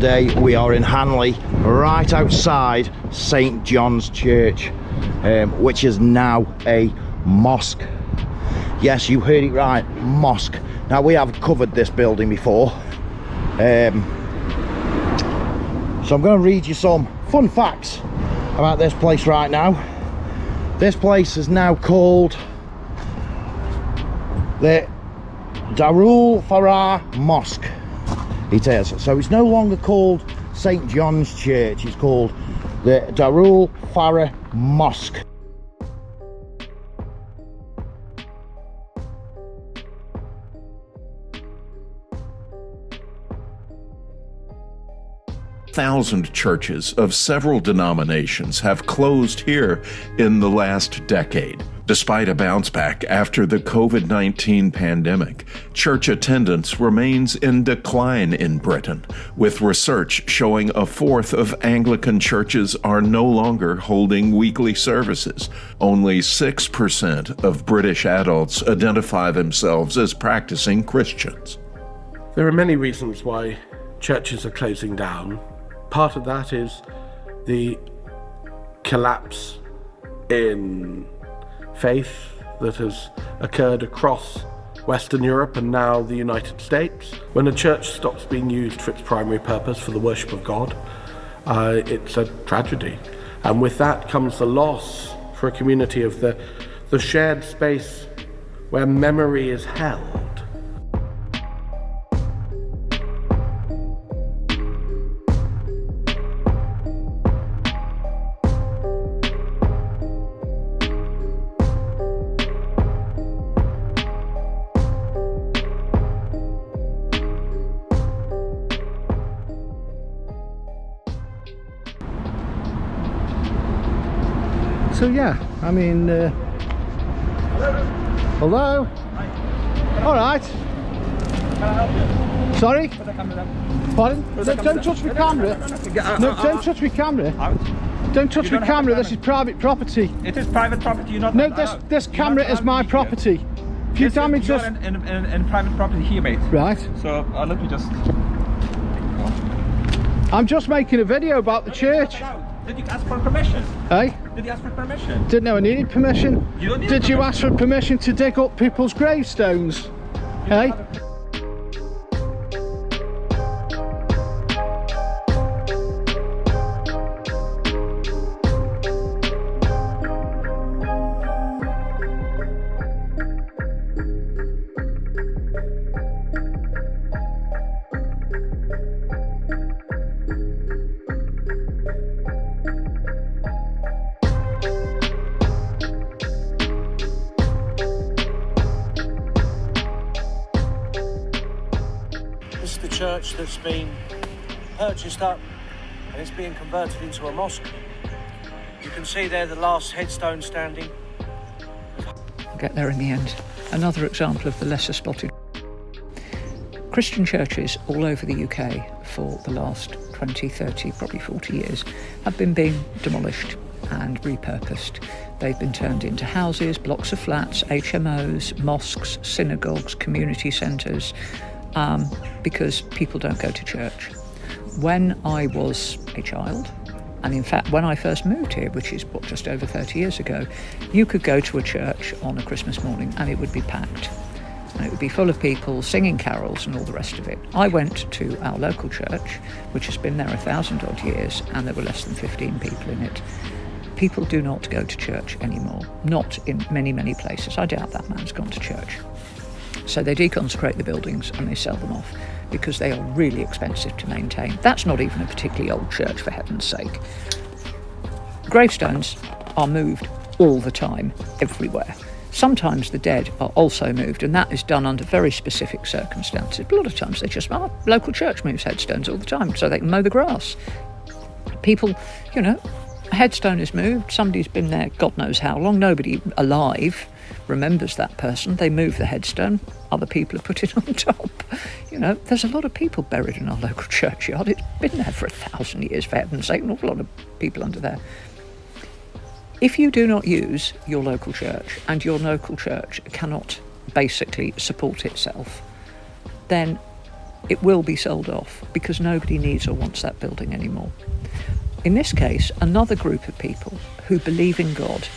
today we are in Hanley, right outside St John's Church, which is now a mosque. Yes, you heard it right, mosque. Now we have covered this building before, so I'm going to read you some fun facts about this place right now. This place is now called the Darul Farah Mosque. It is. So it's no longer called St John's Church, it's called the Darul Farah Mosque. Thousand churches of several denominations have closed here in the last decade. Despite a bounce back after the COVID-19 pandemic, church attendance remains in decline in Britain, with research showing a fourth of Anglican churches are no longer holding weekly services. Only 6% of British adults identify themselves as practicing Christians. There are many reasons why churches are closing down. Part of that is the collapse in faith that has occurred across Western Europe and now the United States. When a church stops being used for its primary purpose, for the worship of God, it's a tragedy. And with that comes the loss for a community of the shared space where memory is held. So yeah, I mean, hello? All right. Can I help you? Sorry? Put the camera down. Pardon? No, don't touch my camera. No, don't touch my camera. Don't touch my camera, this is private property. It is private property, you're not... No, this camera is my property. If you damage this... You're in private property here, mate. Right. So, let me just... I'm just making a video about the church. Did you ask for permission? Hey? Did you ask for permission? Didn't know I needed permission. You don't need Did you permission. ask for permission to dig up people's gravestones? Hey? This is the church that's been purchased up and it's being converted into a mosque. You can see there the last headstone standing. Get there in the end. Another example of the lesser spotted. Christian churches all over the UK for the last 20, 30, probably 40 years have been being demolished and repurposed. They've been turned into houses, blocks of flats, HMOs, mosques, synagogues, community centres, because people don't go to church. When I was a child, and in fact when I first moved here, which is just over 30 years ago, you could go to a church on a Christmas morning and it would be packed. And it would be full of people singing carols and all the rest of it. I went to our local church, which has been there 1,000 odd years, and there were less than 15 people in it. People do not go to church anymore, not in many, many places. I doubt that man's gone to church. So they deconsecrate the buildings and they sell them off because they are really expensive to maintain. That's not even a particularly old church, for heaven's sake. Gravestones are moved all the time, everywhere. Sometimes the dead are also moved, and that is done under very specific circumstances. But a lot of times they just, local church moves headstones all the time so they can mow the grass. People, a headstone is moved, somebody's been there God knows how long, nobody alive remembers that person, they move the headstone, other people have put it on top. There's a lot of people buried in our local churchyard. It's been there for 1,000 years, for heaven's sake, an awful lot of people under there. If you do not use your local church and your local church cannot basically support itself, then it will be sold off because nobody needs or wants that building anymore. In this case, another group of people who believe in God,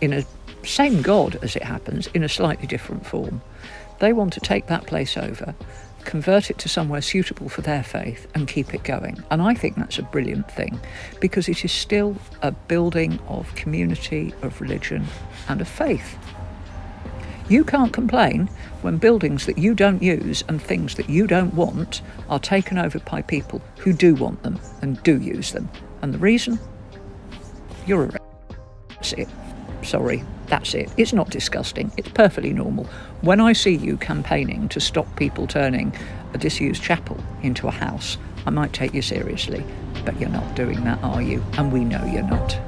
in a same God as it happens, in a slightly different form, they want to take that place over, convert it to somewhere suitable for their faith and keep it going. And I think that's a brilliant thing because it is still a building of community, of religion and of faith. You can't complain when buildings that you don't use and things that you don't want are taken over by people who do want them and do use them. And the reason? You're a That's it. Sorry, that's it. It's not disgusting. It's perfectly normal. When I see you campaigning to stop people turning a disused chapel into a house, I might take you seriously. But you're not doing that, are you? And we know you're not.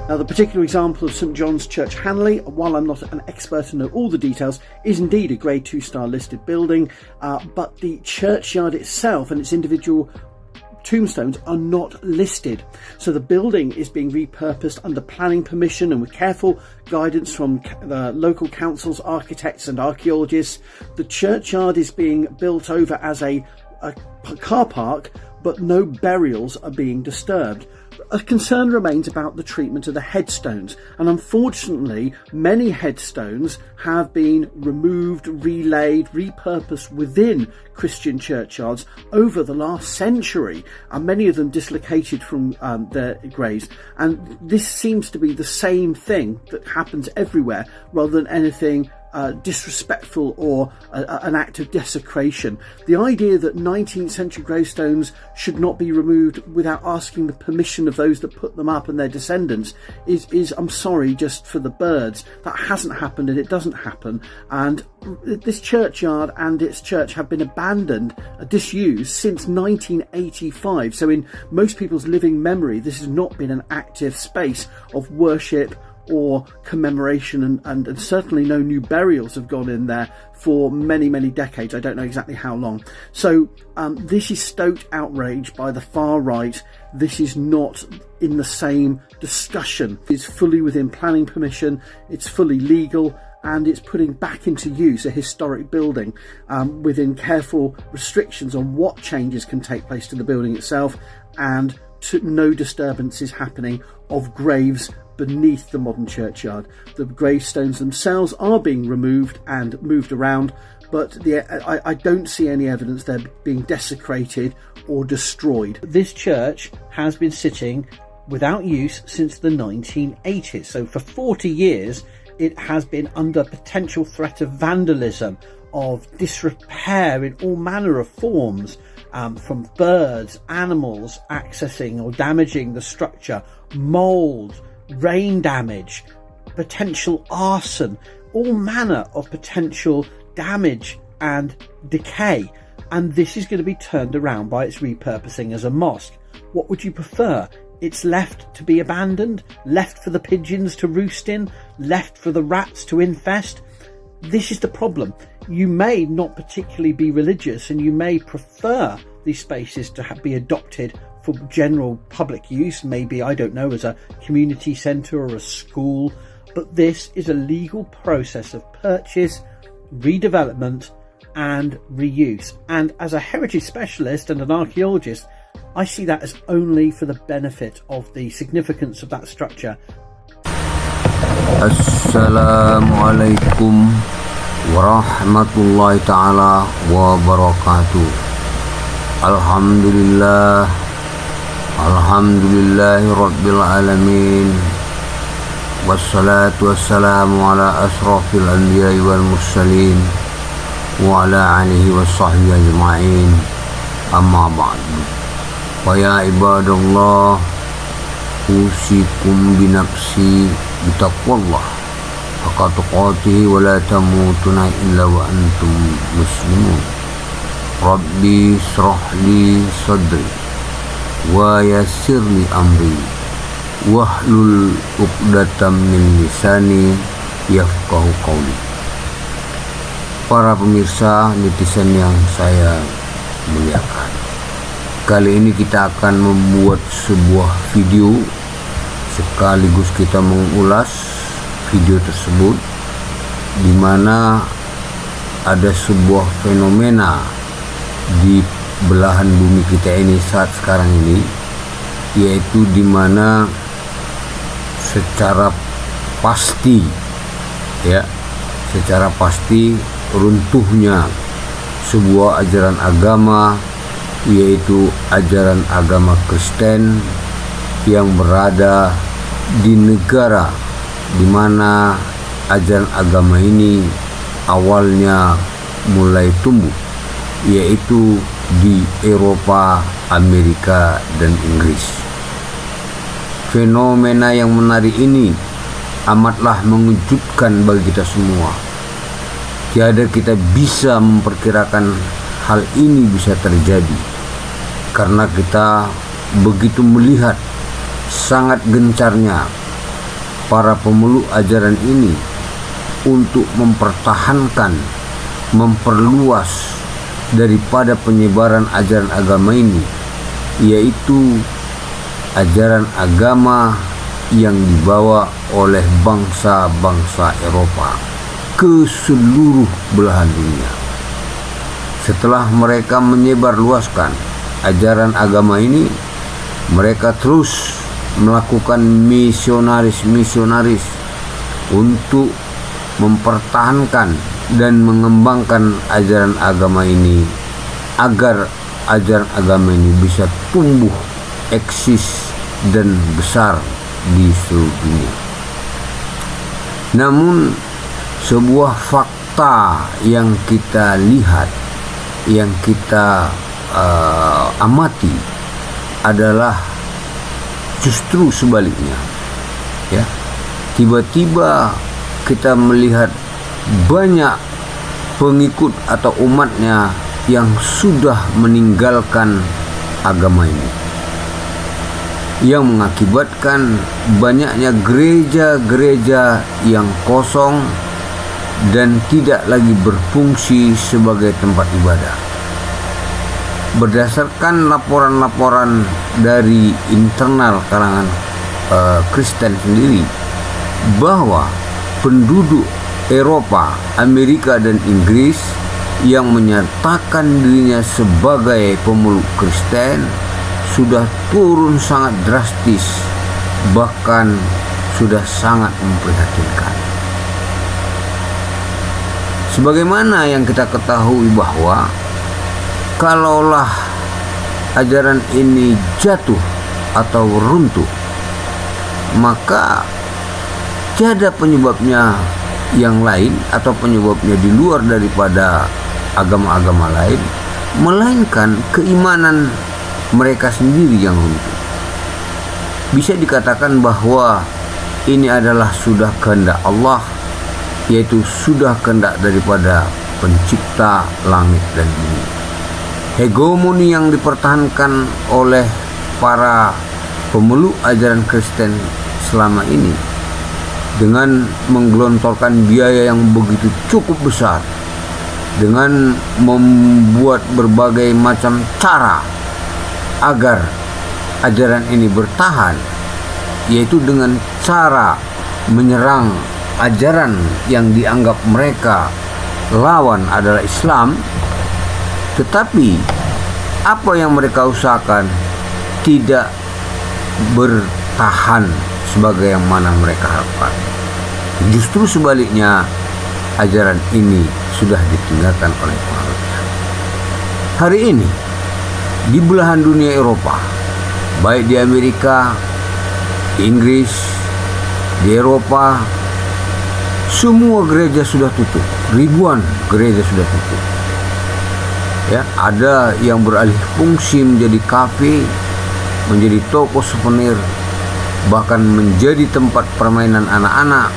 Now, the particular example of St John's Church, Hanley, while I'm not an expert and know all the details, is indeed a Grade 2-star listed building, but the churchyard itself and its individual tombstones are not listed. So the building is being repurposed under planning permission and with careful guidance from the local councils, architects and archaeologists. The churchyard is being built over as a car park, but no burials are being disturbed. A concern remains about the treatment of the headstones, and unfortunately many headstones have been removed, relaid, repurposed within Christian churchyards over the last century, and many of them dislocated from their graves. And this seems to be the same thing that happens everywhere rather than anything disrespectful or an act of desecration. The idea that 19th century gravestones should not be removed without asking the permission of those that put them up and their descendants is I'm sorry, just for the birds. That hasn't happened and it doesn't happen. And this churchyard and its church have been abandoned, disused since 1985. So in most people's living memory, this has not been an active space of worship or commemoration, and certainly no new burials have gone in there for many decades. I don't know exactly how long. So this is stoked outrage by the far right. This is not in the same discussion. It's fully within planning permission, it's fully legal, and it's putting back into use a historic building within careful restrictions on what changes can take place to the building itself, and no disturbance is happening of graves beneath the modern churchyard. The gravestones themselves are being removed and moved around, but I don't see any evidence they're being desecrated or destroyed. This church has been sitting without use since the 1980s, so for 40 years it has been under potential threat of vandalism, of disrepair in all manner of forms, from birds, animals accessing or damaging the structure, mould, rain damage, potential arson, all manner of potential damage and decay. And this is going to be turned around by its repurposing as a mosque. What would you prefer? It's left to be abandoned, left for the pigeons to roost in, left for the rats to infest? This is the problem. You may not particularly be religious and you may prefer these spaces to be adopted for general public use, maybe, I don't know, as a community centre or a school, but this is a legal process of purchase, redevelopment and reuse. And as a heritage specialist and an archaeologist, I see that as only for the benefit of the significance of that structure. Assalamualaikum warahmatullahi ta'ala wabarakatuh. Alhamdulillahi Rabbil Alamin, wassalatu wassalamu ala asrafil anbiya'i wal mursalin wa ala alihi wa sahbihi ajma'in, amma ba'du. Wa ya ibadallah, usikum binafsi bitaqwallah haqqa tuqatihi wa la tamutuna illa wa antum muslimun. Rabbi shrah li sadri wa yassir li amri wahlul 'uqdatam min lisani yafqahu qawli. para pemirsa netizen yang saya muliakan. Kali ini kita akan membuat sebuah video sekaligus kita mengulas video tersebut, di mana ada sebuah fenomena di belahan bumi kita ini saat sekarang ini, yaitu di mana secara pasti runtuhnya sebuah ajaran agama, yaitu ajaran agama Kristen yang berada di negara di mana ajaran agama ini awalnya mulai tumbuh, yaitu di Eropa, Amerika, dan Inggris. Fenomena yang menarik ini amatlah mengejutkan bagi kita semua. Tiada kita bisa memperkirakan hal ini bisa terjadi, karena kita begitu melihat sangat gencarnya para pemeluk ajaran ini untuk mempertahankan, memperluas daripada penyebaran ajaran agama ini, yaitu ajaran agama yang dibawa oleh bangsa-bangsa Eropa ke seluruh belahan dunia. Setelah mereka menyebarluaskan ajaran agama ini, mereka terus melakukan misionaris untuk mempertahankan dan mengembangkan ajaran agama ini, agar ajaran agama ini bisa tumbuh, eksis, dan besar di seluruh dunia. Namun sebuah fakta yang kita lihat, yang kita amati adalah justru sebaliknya. Ya, tiba-tiba kita melihat banyak pengikut atau umatnya yang sudah meninggalkan agama ini, yang mengakibatkan banyaknya gereja-gereja yang kosong dan tidak lagi berfungsi sebagai tempat ibadah. Berdasarkan laporan-laporan dari internal kalangan Kristen sendiri, bahwa penduduk Eropa, Amerika, dan Inggris yang menyatakan dirinya sebagai pemeluk Kristen sudah turun sangat drastis, bahkan sudah sangat memprihatinkan. Sebagaimana yang kita ketahui bahwa kalaulah ajaran ini jatuh atau runtuh, maka tiada penyebabnya yang lain atau penyebabnya di luar daripada agama-agama lain, melainkan keimanan mereka sendiri yang runtuh. Bisa dikatakan bahwa ini adalah sudah kehendak Allah, yaitu sudah kehendak daripada pencipta langit dan bumi. Hegemoni yang dipertahankan oleh para pemeluk ajaran Kristen selama ini dengan menggelontorkan biaya yang begitu cukup besar, dengan membuat berbagai macam cara agar ajaran ini bertahan, yaitu dengan cara menyerang ajaran yang dianggap mereka lawan adalah Islam. Tetapi apa yang mereka usahakan tidak bertahan sebagai yang mana mereka harapkan. Justru sebaliknya, ajaran ini sudah ditinggalkan oleh pengaruhnya. Hari ini di belahan dunia Eropa, baik di Amerika, di Inggris, di Eropa, semua gereja sudah tutup. Ribuan gereja sudah tutup. Ya, ada yang beralih fungsi menjadi kafe, menjadi toko souvenir, bahkan menjadi tempat permainan anak-anak.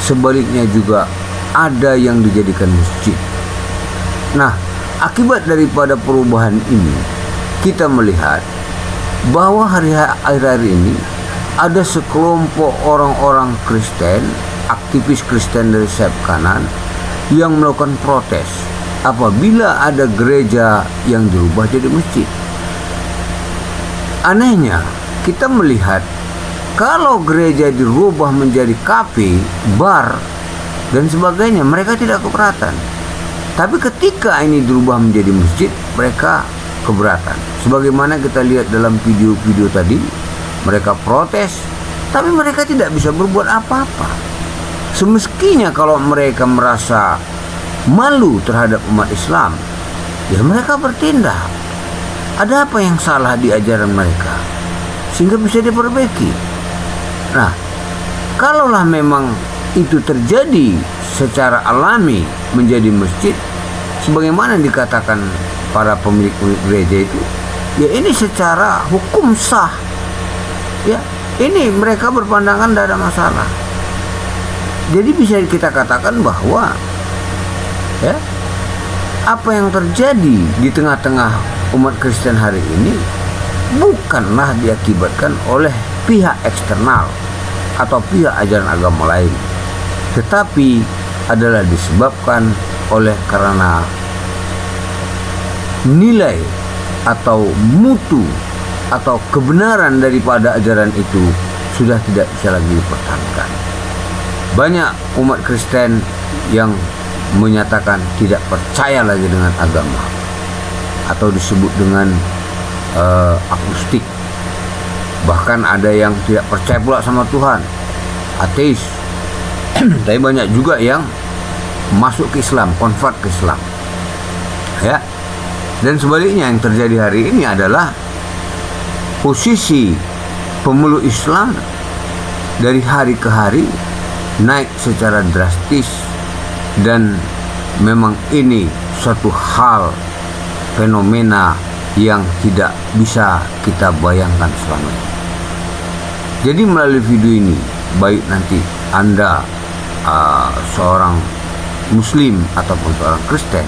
Sebaliknya juga ada yang dijadikan masjid. Nah, akibat daripada perubahan ini, kita melihat bahwa akhir-akhir ini ada sekelompok orang-orang Kristen, aktivis Kristen dari sayap kanan, yang melakukan protes apabila ada gereja yang dirubah jadi masjid. Anehnya, kita melihat kalau gereja dirubah menjadi kafe, bar, dan sebagainya, mereka tidak keberatan. Tapi ketika ini dirubah menjadi masjid, mereka keberatan. Sebagaimana kita lihat dalam video-video tadi, mereka protes, tapi mereka tidak bisa berbuat apa-apa. Semestinya kalau mereka merasa malu terhadap umat Islam, ya mereka bertindak. Ada apa yang salah di ajaran mereka sehingga bisa diperbaiki? Nah, kalaulah memang itu terjadi secara alami menjadi masjid, sebagaimana dikatakan para pemilik gereja itu, ya ini secara hukum sah. Ya, ini mereka berpandangan tidak ada masalah. Jadi bisa kita katakan bahwa ya, apa yang terjadi di tengah-tengah umat Kristen hari ini bukanlah diakibatkan oleh pihak eksternal atau pihak ajaran agama lain, tetapi adalah disebabkan oleh karena nilai atau mutu atau kebenaran daripada ajaran itu sudah tidak bisa lagi dipertahankan. Banyak umat Kristen yang menyatakan tidak percaya lagi dengan agama, atau disebut dengan agnostik. Bahkan ada yang tidak percaya pula sama Tuhan, ateis. Tapi banyak juga yang masuk ke Islam, convert ke Islam. Ya. Dan sebaliknya yang terjadi hari ini adalah posisi pemeluk Islam dari hari ke hari naik secara drastis, dan memang ini suatu hal fenomena yang tidak bisa kita bayangkan selama ini. Jadi melalui video ini, baik nanti Anda seorang Muslim ataupun seorang Kristen,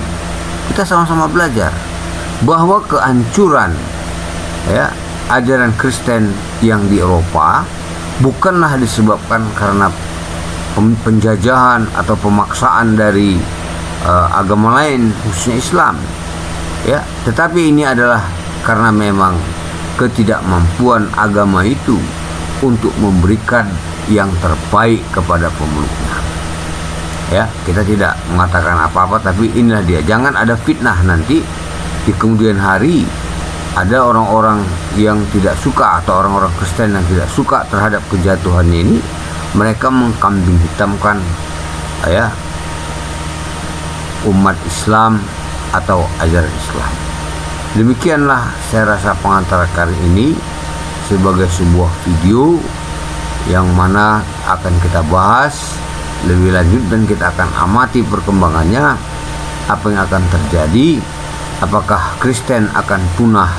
kita sama-sama belajar bahwa kehancuran ya ajaran Kristen yang di Eropa bukanlah disebabkan karena penjajahan atau pemaksaan dari agama lain, khususnya Islam. Ya, tetapi ini adalah karena memang ketidakmampuan agama itu untuk memberikan yang terbaik kepada pemeluknya. Ya, kita tidak mengatakan apa-apa, tapi inilah dia. Jangan ada fitnah nanti di kemudian hari ada orang-orang yang tidak suka atau orang-orang Kristen yang tidak suka terhadap kejatuhannya ini, mereka mengkambing hitamkan ya umat Islam atau ajaran Islam. Demikianlah saya rasa pengantar kali ini sebagai sebuah video yang mana akan kita bahas lebih lanjut, dan kita akan amati perkembangannya, apa yang akan terjadi, apakah Kristen akan punah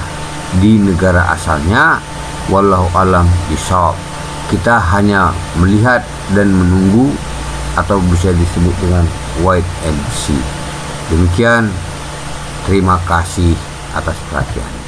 di negara asalnya. Wallahu alam bishawab. Kita hanya melihat dan menunggu, atau bisa disebut dengan wait and see. Demikian, terima kasih atas perhatian.